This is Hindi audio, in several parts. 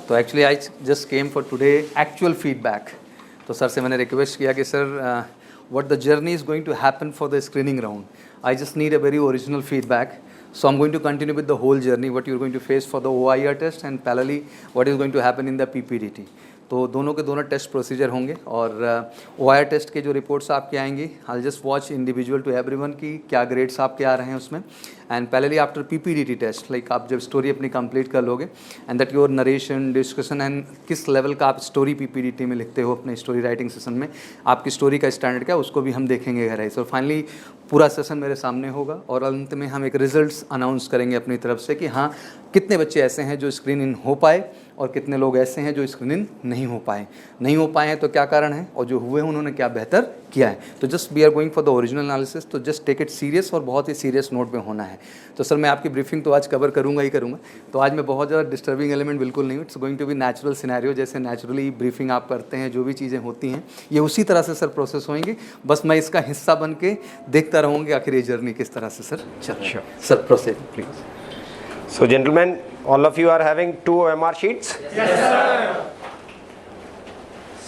तो actually I just came for today actual feedback. तो सर से मैंने रिक्वेस्ट किया कि sir what the journey is going to happen for the screening round. I just need a very original feedback. So I'm going to continue with the whole journey, what you're going to face for the OIR test and parallelly what is going to happen in the PPDT. तो दोनों के दोनों टेस्ट प्रोसीजर होंगे और OIR टेस्ट के जो रिपोर्ट्स आपके आएंगी, I just watch individual to everyone की क्या ग्रेड्स आपके आ रहे हैं उसमें. And parallelly after PPDT test, like आप जब स्टोरी अपनी कंप्लीट कर लोगे and that your narration discussion and किस लेवल का आप स्टोरी PPDT में लिखते हो अपने स्टोरी राइटिंग सेशन में, आपकी स्टोरी का स्टैंडर्ड क्या, उसको भी हम देखेंगे घर. सो फाइनली पूरा सेशन मेरे सामने होगा और अंत में हम एक रिजल्ट्स अनाउंस करेंगे अपनी तरफ से कि हाँ कितने बच्चे ऐसे हैं जो स्क्रीन इन हो पाए और कितने लोग ऐसे हैं जो स्क्रीन इन नहीं हो पाए हैं तो क्या कारण है, और जो हुए हैं उन्होंने क्या बेहतर किया है. तो just we are going for the original analysis. तो जस्ट टेक इट सीरियस और बहुत ही सीरियस नोट पे होना है. तो सर मैं आपकी ब्रीफिंग तो आज कवर करूँगा ही करूँगा. तो आज मैं बहुत ज़्यादा डिस्टर्बिंग एलिमेंट बिल्कुल नहीं हूँ. It's going to be natural scenario. जैसे नेचुरली ब्रीफिंग आप करते हैं, जो भी चीज़ें होती हैं ये उसी तरह से सर प्रोसेस होंगी. बस मैं इसका हिस्सा बन के देखता रहूँगी आखिर ये जर्नी किस तरह से सर चल रही है. Sir process please. So gentlemen, all of you are having 2 OMR sheets? Yes, sir.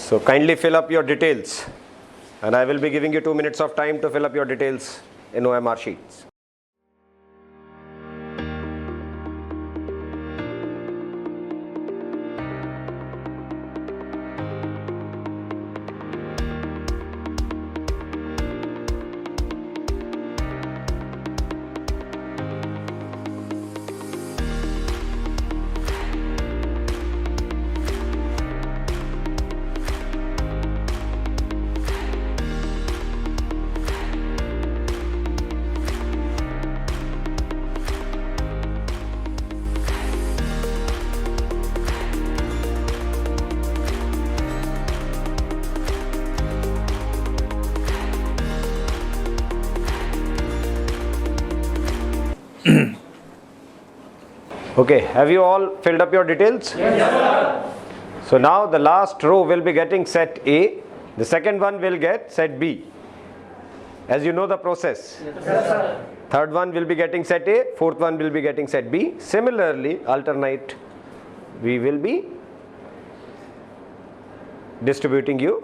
So kindly fill up your details and I will be giving you 2 minutes of time to fill up your details in OMR sheets. Okay, have you all filled up your details? Yes, sir. So now the last row will be getting set A, the second one will get set B. As you know the process. Yes, sir. Third one will be getting set A, fourth one will be getting set B. Similarly, alternate, we will be distributing you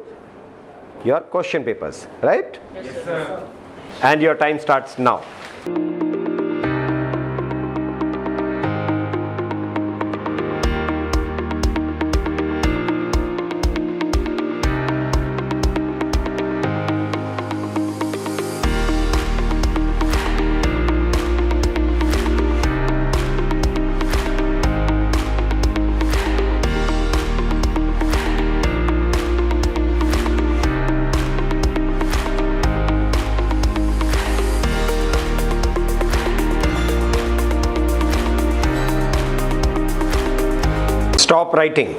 your question papers, right? Yes, sir. And your time starts now. Stop writing.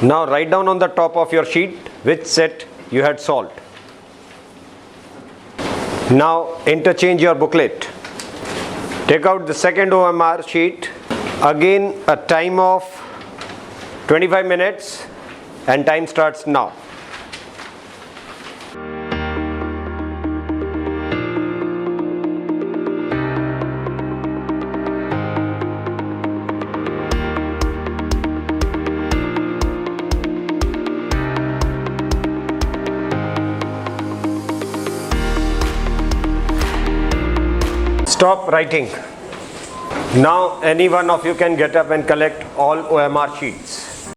Now write down on the top of your sheet which set you had solved. Now interchange your booklet. Take out the second OMR sheet. Again a time of 25 minutes and time starts now. Stop writing. Now any one of you can get up and collect all OMR sheets.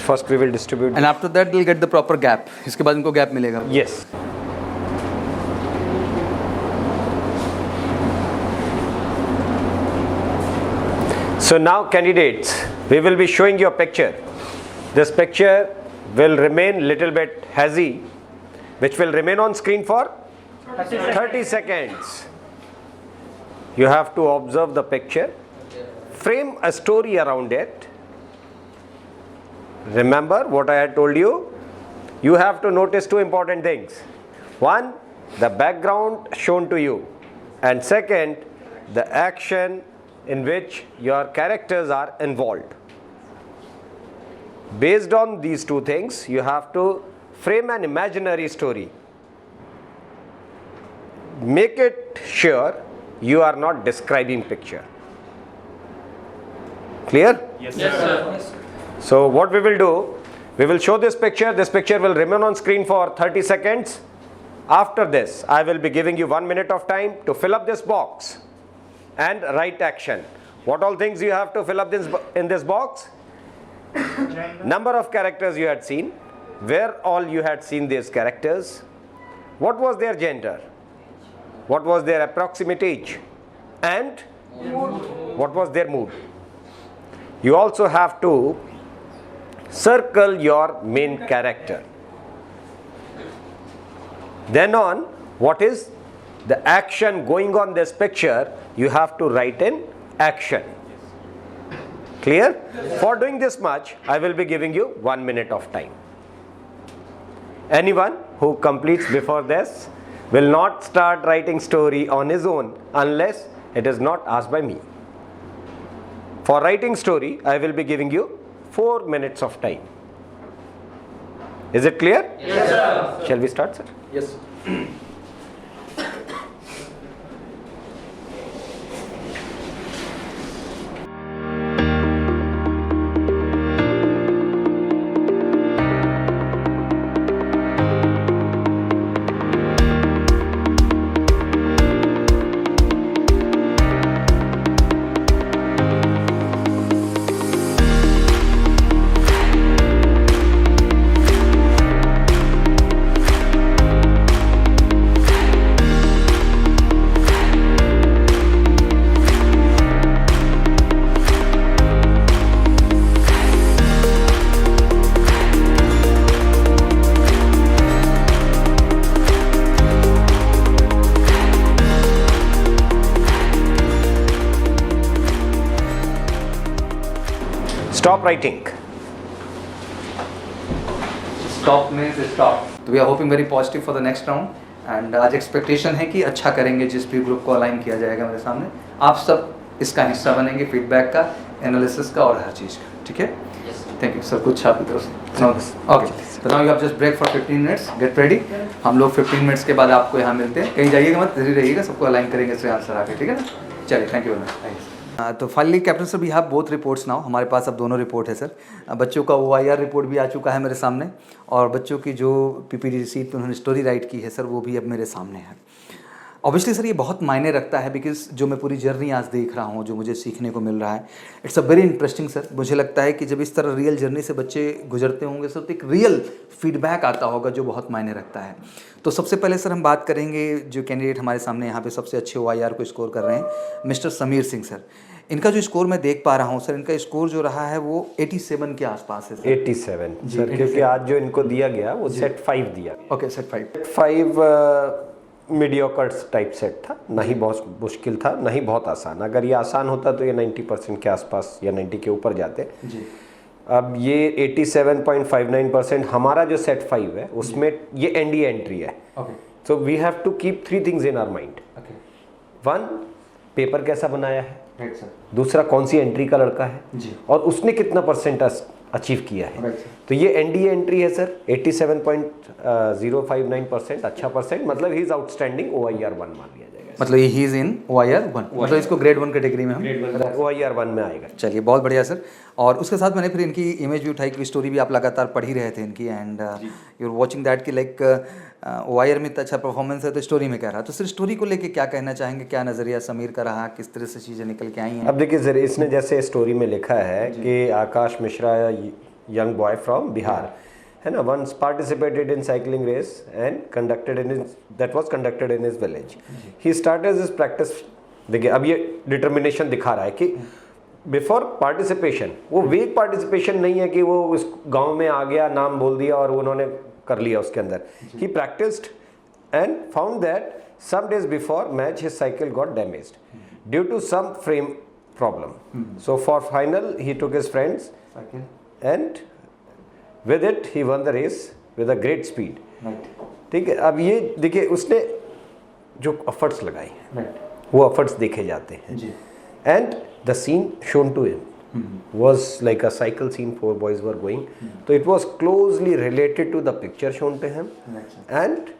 First we will distribute. And after that they'll get the proper gap. इसके बाद इनको gap मिलेगा. Yes. So now candidates, we will be showing you a picture. This picture will remain little bit hazy, which will remain on screen for 30 seconds. You have to observe the picture, frame a story around it. Remember what I had told you? You have to notice 2 important things. One, the background shown to you, and second, the action in which your characters are involved. Based on these two things, you have to frame an imaginary story. Make it sure you are not describing picture. Clear? Yes, sir. So what we will do, we will show this picture will remain on screen for 30 seconds. After this, I will be giving you 1 minute of time to fill up this box and write action. What all things you have to fill up in this box? Number of characters you had seen, where all you had seen these characters, what was their gender, what was their approximate age, and what was their mood. You also have to circle your main character. Then on, what is the action going on this picture, you have to write in action. Clear? For doing this much, I will be giving you 1 minute of time. Anyone who completes before this will not start writing story on his own unless it is not asked by me. For writing story, I will be giving you 4 minutes of time. Is it clear? Yes, sir. Shall we start, sir? Yes. Stop writing. Stop means stop. तो we are hoping very positive for the next round and आज एक्सपेक्टेशन है कि अच्छा करेंगे जिस भी ग्रुप को अलाइन किया जाएगा मेरे सामने. आप सब इसका हिस्सा बनेंगे, फीडबैक का, एनालिसिस का और हर चीज़ का. ठीक है? Thank you sir. कुछ आपकी तरफ से ओके. तो now you have just break for 15 minutes. Get ready. हम लोग 15 मिनट्स के बाद आपको यहाँ मिलते हैं. कहीं जाइएगा मत, धीरे रहिएगा, सबको अलाइन करेंगे इससे आंसर आके. ठीक है ना? चलिए, थैंक यू वेरी मच. तो finally captain sir, we have both reports now. हमारे पास अब दोनों रिपोर्ट है सर. बच्चों का OIR रिपोर्ट भी आ चुका है मेरे सामने और बच्चों की जो PPT सीट पर उन्होंने स्टोरी राइट की है सर, वो भी अब मेरे सामने है. ऑब्वियसली सर ये बहुत मायने रखता है बिकॉज जो मैं पूरी जर्नी आज देख रहा हूँ, जो मुझे सीखने को मिल रहा है, it's a very interesting sir. मुझे लगता है कि जब इस तरह रियल जर्नी से बच्चे गुजरते होंगे सर, तो एक रियल फीडबैक आता होगा जो बहुत मायने रखता है. तो सबसे पहले सर हम बात करेंगे जो कैंडिडेट हमारे सामने यहाँ पे सबसे अच्छे OIR को स्कोर कर रहे हैं, मिस्टर समीर सिंह सर. इनका जो स्कोर मैं देख पा रहा हूँ सर, इनका स्कोर जो रहा है वो 87 के आसपास है सर. 87 सर, क्योंकि आज जो इनको दिया गया वो सेट 5 दिया. Okay, set 5. 5 Mediocres type set था, ना ही बहुत मुश्किल था ना ही बहुत आसान. अगर ये आसान होता तो ये 90% के आसपास या 90 के ऊपर जाते जी. अब ये 87.59%. हमारा जो सेट 5 है उसमें ये NDA एंट्री है. So we have to keep 3 things in our mind. 1, paper कैसा बनाया है. दूसरा, कौन सी एंट्री का लड़का है जी. और उसने कितना परसेंट अचीव किया है. तो ये NDA एंट्री है सर. 87.059%, अच्छा परसेंट, मतलब ही इज आउटस्टैंडिंग OIR 1 मान लिया जाएगा. मतलब ही इज इन OIR 1, मतलब इसको ग्रेड 1 कैटेगरी में हम OIR 1 में आएगा. चलिए, बहुत बढ़िया सर. और उसके साथ मैंने फिर इनकी इमेज भी उठाई कि स्टोरी भी आप लगातार पढ़ ही रहे थे इनकी, and you are watching that कि लाइक OIR में इतना अच्छा परफॉर्मेंस है तो स्टोरी में क्या रहा. तो सर स्टोरी को लेके क्या कहना चाहेंगे, क्या नज़रिया समीर का रहा, किस तरह से चीज़ें निकल के आई हैं. अब देखिए सर, इसने जैसे स्टोरी में लिखा है कि Akash Mishra, young boy from Bihar, है ना, once participated in cycling race and that was conducted in his village. He started his practice. देखिए अब ये डिटर्मिनेशन दिखा रहा है कि बिफोर पार्टिसिपेशन, वो वेग पार्टिसिपेशन नहीं है कि वो उस गांव में आ गया, नाम बोल दिया और उन्होंने कर लिया उसके अंदर. He practiced and found that some days before match his cycle got damaged due to some frame problem. So for final he took his friends and with it he won the race with a great speed. ठीक है. अब ये देखिए उसने जो एफर्ट्स लगाए वो एफर्ट्स देखे जाते हैं. And the scene shown to him was like a cycle scene, 4 boys were going. So it was closely related to the picture shown to him and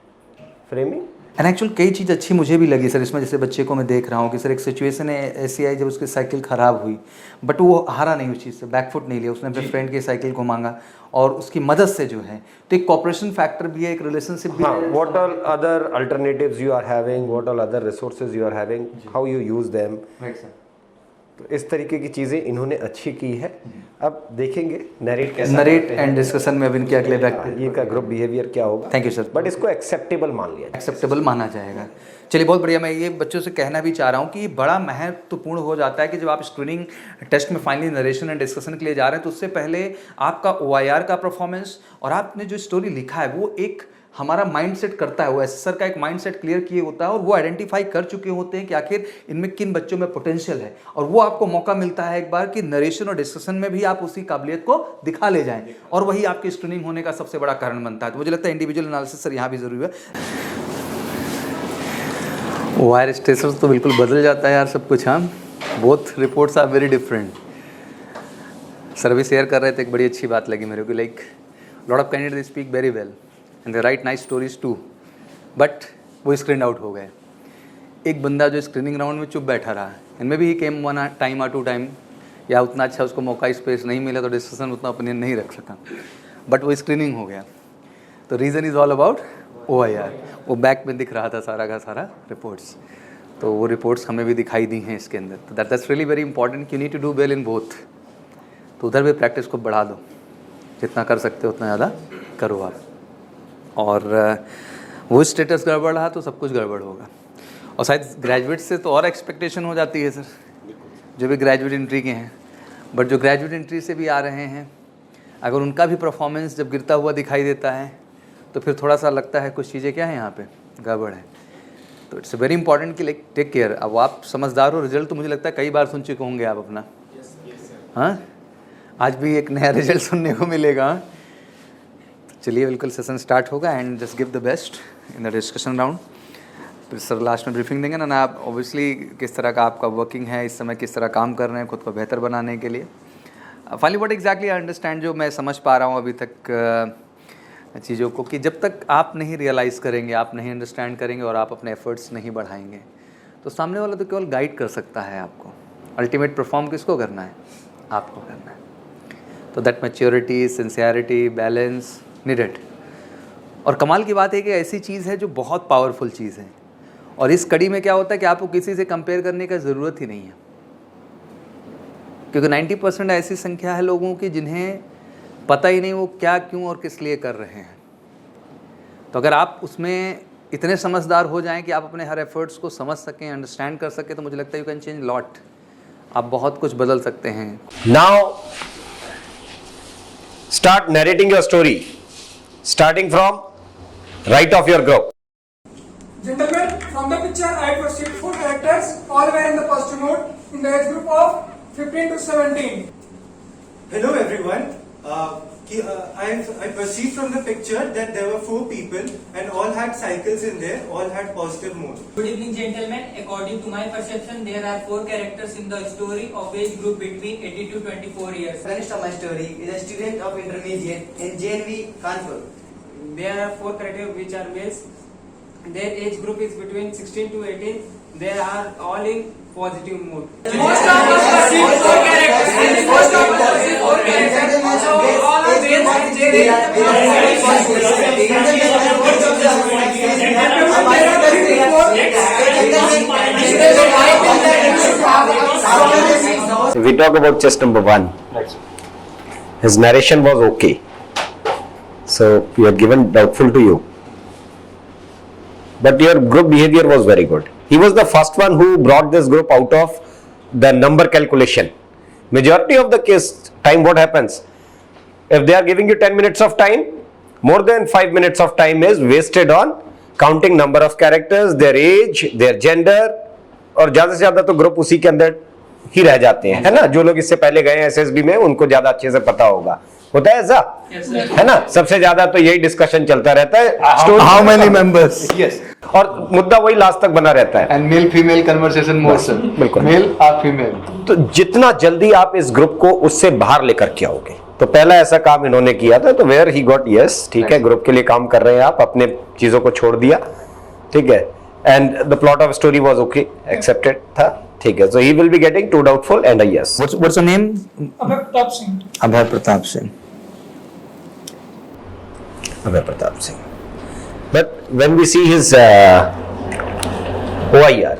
framing. And actual कई चीज़ अच्छी मुझे भी लगी सर इसमें, जैसे बच्चे को मैं देख रहा हूँ कि सर एक सिचुएशन ऐसी आई जब उसकी साइकिल ख़राब हुई, बट वो हारा नहीं उस चीज़ से, बैकफुट नहीं लिया, उसने अपने फ्रेंड की साइकिल को मांगा और उसकी मदद से जो है, तो एक कॉपरेशन फैक्टर भी है, एक रिलेशनशिप भी है। What all other alternatives you are having, what all other resources you are having, how you use them. Right sir. तो इस तरीके की चीज़ें इन्होंने अच्छी की है। अब देखेंगे नरेट कैसा नरेट एंड डिस्कशन में अब इनके अगले व्यक्ति ये का ग्रुप बिहेवियर क्या होगा। Thank you sir. बट इसको एक्सेप्टेबल मान लिया, एक्सेप्टेबल माना जाएगा। चलिए बहुत बढ़िया। मैं ये बच्चों से कहना भी चाह रहा हूँ कि ये बड़ा महत्वपूर्ण हो जाता है कि जब आप स्क्रीनिंग टेस्ट में फाइनली नरेशन एंड डिस्कशन के लिए जा रहे हैं तो उससे पहले आपका OIR का परफॉर्मेंस और आपने जो स्टोरी लिखा है वो एक हमारा माइंडसेट करता है, वो एसेसर का एक माइंडसेट क्लियर किए होता है और वो आइडेंटिफाई कर चुके होते हैं कि आखिर इनमें किन बच्चों में पोटेंशियल है, और वो आपको मौका मिलता है एक बार कि नरेशन और डिस्कशन में भी आप उसी काबिलियत को दिखा ले जाएं, और वही आपकी स्क्रीनिंग होने का सबसे बड़ा कारण बनता है। तो मुझे लगता है इंडिविजुअल एनालिसिस सर यहाँ भी ज़रूरी है। OIR स्टेटस तो बिल्कुल बदल जाता है यार सब कुछ। हाँ, both reports are very different. Sir भी शेयर कर रहे थे, एक बड़ी अच्छी बात लगी मेरे को, like lot of candidate speak very well and they write nice stories too, but वो स्क्रीन आउट हो गए। एक बंदा जो स्क्रीनिंग राउंड में चुप बैठा रहा, इनमें भी ही केम 1 टाइम और 2 टाइम, या उतना अच्छा उसको मौका स्पेस नहीं मिला तो डिस्कशन उतना ओपिनियन नहीं रख सका, बट वो स्क्रीनिंग हो गया। तो reason is all about OIR। वो बैक में दिख रहा था सारा का सारा रिपोर्ट्स, तो वो रिपोर्ट्स हमें भी दिखाई दी हैं इसके अंदर। तो that's really very important, you need to do well in both. तो उधर भी प्रैक्टिस को बढ़ा दो, जितना कर सकते हो उतना ज़्यादा करो आप। और वो स्टेटस गड़बड़ रहा तो सब कुछ गड़बड़ होगा। और शायद ग्रेजुएट से तो और एक्सपेक्टेशन हो जाती है सर, जो भी ग्रेजुएट एंट्री के हैं, बट जो ग्रेजुएट एंट्री से भी आ रहे हैं, अगर उनका भी परफॉर्मेंस जब गिरता हुआ दिखाई देता है तो फिर थोड़ा सा लगता है कुछ चीज़ें क्या है यहाँ पे गड़बड़ है। तो इट्स वेरी इंपॉर्टेंट कि लाइक टेक केयर। अब आप समझदार हो, रिजल्ट तो मुझे लगता है कई बार सुन चुके होंगे आप अपना। हाँ, आज भी एक नया रिजल्ट सुनने को मिलेगा। चलिए बिल्कुल सेशन स्टार्ट होगा and just give the best in the discussion round. फिर सर लास्ट में ब्रीफिंग देंगे ना आप ऑब्वियसली किस तरह का आपका वर्किंग है इस समय, किस तरह काम कर रहे हैं खुद को बेहतर बनाने के लिए। Finally what exactly I understand, जो मैं समझ पा रहा हूँ अभी तक चीज़ों को, कि जब तक आप नहीं रियलाइज़ करेंगे, आप नहीं अंडरस्टैंड करेंगे और आप अपने एफर्ट्स नहीं बढ़ाएंगे तो सामने वाला तो केवल गाइड कर सकता है आपको। अल्टीमेट परफॉर्म किसको करना है? आपको करना है। तो that maturity, sincerity, balance needed. और कमाल की बात है कि ऐसी चीज़ है जो बहुत पावरफुल चीज़ है, और इस कड़ी में क्या होता है कि आपको किसी से कंपेयर करने का ज़रूरत ही नहीं है, क्योंकि 90% ऐसी संख्या है लोगों की जिन्हें पता ही नहीं वो क्या, क्यों और किस लिए कर रहे हैं। तो अगर आप उसमें इतने समझदार हो जाएं कि आप अपने हर एफर्ट्स को समझ सकें, अंडरस्टैंड कर सकें, तो मुझे लगता है यू कैन चेंज लॉट। आप बहुत कुछ बदल सकते हैं। Now start narrating your story, starting from right of your group. Gentlemen, from the picture I perceived 4 characters, all were in the positive mood in the age group of 15 to 17. Hello everyone. I perceived from the picture that there were 4 people and all had cycles in there, all had positive mood. Good evening, gentlemen. According to my perception, there are 4 characters in the story of age group between 18 to 24 years. Finished of my story is a student of intermediate in JNV Kanpur. There are 4 characters which are males. Their age group is between 16 to 18. They are all in positive mood. Most of us perceive 4 characters. Most of us perceive 4 characters. So all are males and If we talk about chess number 1, his narration was okay. So you had given doubtful to you. But your group behavior was very good. He was the first one who brought this group out of the number calculation. Majority of the case time what happens? If they are giving you 10 minutes of time, more than 5 minutes of time is wasted on counting number of characters, their age, their gender, और ज़्यादा से ज़्यादा तो ग्रुप उसी के अंदर ही रह जाते हैं, है ना। जो लोग इससे पहले गए हैं SSB में उनको ज़्यादा अच्छे से पता होगा। होता है ऐसा? है ना? सबसे ज्यादा तो यही डिस्कशन चलता रहता है, How many members? यस, और मुद्दा वही लास्ट तक बना रहता है। And male female conversation more, sir. बिल्कुल। Male or female? तो जितना जल्दी आप इस ग्रुप को उससे बाहर लेकर के आओगे, तो पहला ऐसा काम इन्होंने किया था, तो वेयर ही गॉट यस, ठीक है, ग्रुप के लिए काम कर रहे हैं आप, अपने चीजों को छोड़ दिया, ठीक है, and the plot of story was okay, accepted था, ठीक है, so he will be getting 2 doubtful and a yes. What's your name? Abhay Pratap Singh. Abhay Pratap Singh. Abhay Pratap Singh, but when we see his OIR,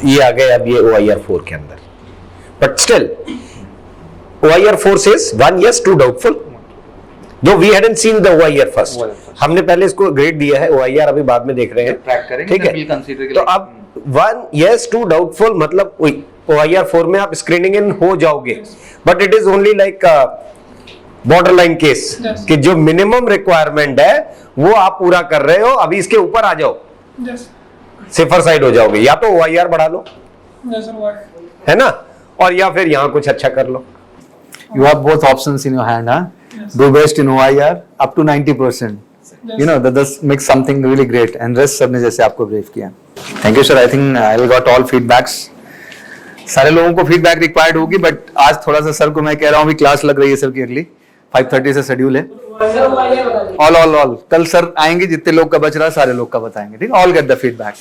ये आ गए अब ये OIR 4 के अंदर, but still OIR 4 says 1 yes 2 doubtful, though we hadn't seen the OIR first. हमने पहले इसको ग्रेड दिया है, OIR अभी बाद में देख रहे हैं, Track करेंगे, ठीक then we'll है, consider के तो like- अब 1 yes 2 doubtful मतलब OIR 4 में आप स्क्रीनिंग इन हो जाओगे, but it is only like borderline case, Yes. कि जो मिनिमम रिक्वायरमेंट है वो आप पूरा कर रहे हो, अभी इसके ऊपर आ जाओ, Yes. सेफर साइड हो जाओगे, या तो OIR बढ़ा लो, Yes, sir. Why? है ना, और या फिर यहाँ कुछ अच्छा कर लो। You have both options in your hand, huh? Yes. Do best in OIR up to 90%. Yes. You know, that does make something really great. And rest सबने जैसे आपको ब्रीफ किया. Thank you, sir. I think I got all feedbacks. सारे लोगों को फीडबैक रिक्वायर्ड होगी, बट आज थोड़ा सा सर को मैं कह रहा हूँ, क्लास लग रही है सर की अगली 5:30 से शेड्यूल है। ऑल कल सर आएंगे, जितने लोग का बच रहा है सारे लोग का बताएंगे, ठीक है, ऑल गेट द फीडबैक,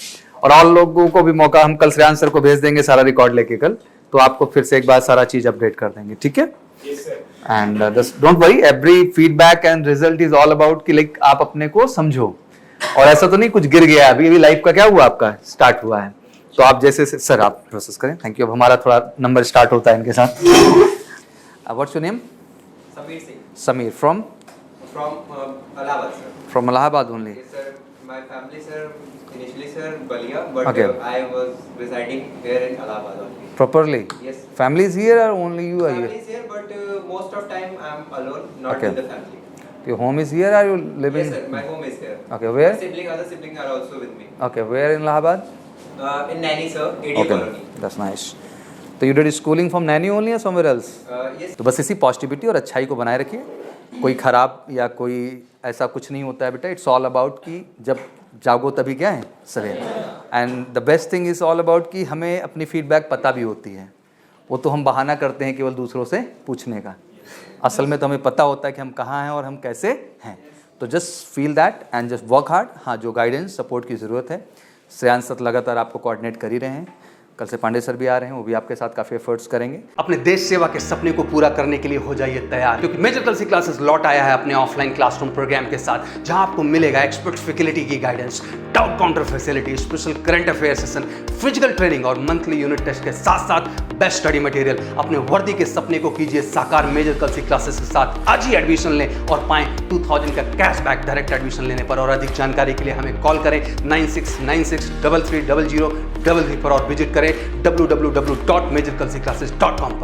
और ऑल लोगों को भी मौका, हम कल श्रेयांश सर को भेज देंगे सारा रिकॉर्ड लेके कल, तो आपको फिर से एक बार सारा चीज अपडेट कर देंगे, ठीक है। And don't worry, every feedback and result is all about कि लाइक आप अपने को समझो, और ऐसा तो नहीं कुछ गिर गया अभी, अभी लाइफ का क्या हुआ, आपका स्टार्ट हुआ है, तो आप जैसे सर आप प्रोसेस करें। Thank you. अब हमारा थोड़ा नंबर स्टार्ट होता है इनके साथ। What's your name? Sameer Singh Sameer from from Allahabad, sir. from Allahabad only. Yes, sir. My family, sir, initially, sir, Balia, but Okay. I was residing here in Allahabad only. Properly. Yes. Family is here or only you are Family here? is here, but most of time I'm alone, not Okay. with the family. Your home is here or you living? Yes, sir. My home is here. Okay, where? Other siblings are also with me. Okay, where in Allahabad? In Naini, sir, AD Okay, colony. that's nice. तो you did schooling from Naini only or somewhere else? Yes. तो बस इसी पॉजिटिविटी और अच्छाई को बनाए रखिए, कोई खराब या कोई ऐसा कुछ नहीं होता है बेटा। इट्स ऑल अबाउट कि जब जागो तभी क्या है सवेरे, and the best thing is all about कि हमें अपनी फीडबैक पता भी होती है, वो तो हम बहाना करते हैं केवल दूसरों से पूछने का, असल में तो हमें पता होता है कि हम कहाँ हैं और हम कैसे हैं। तो just feel that and just work hard. हाँ, जो गाइडेंस सपोर्ट की ज़रूरत है, श्रेयांश सर लगातार आपको कोऑर्डिनेट कर ही रहे हैं, कल से पांडे सर भी आ रहे हैं, वो भी आपके साथ काफ़ी एफर्ट्स करेंगे। अपने देश सेवा के सपने को पूरा करने के लिए हो जाइए तैयार, क्योंकि मेजर कल सी क्लासेस लौट आया है अपने ऑफलाइन क्लासरूम प्रोग्राम के साथ, जहां आपको मिलेगा एक्सपर्ट फैकल्टी की guidance, doubt counter facility, special current affair session, physical training और मंथली यूनिट टेस्ट के साथ साथ बेस्ट स्टडी मटेरियल। अपने वर्दी के सपने को कीजिए साकार मेजर कल सी क्लासेस के साथ। आज ही एडमिशन लें और पाएं 2000 का कैशबैक डायरेक्ट एडमिशन लेने पर, और अधिक जानकारी के लिए हमें कॉल करें 9696330033 पर और विजिट करें www.majorkalsiclasses.com पर।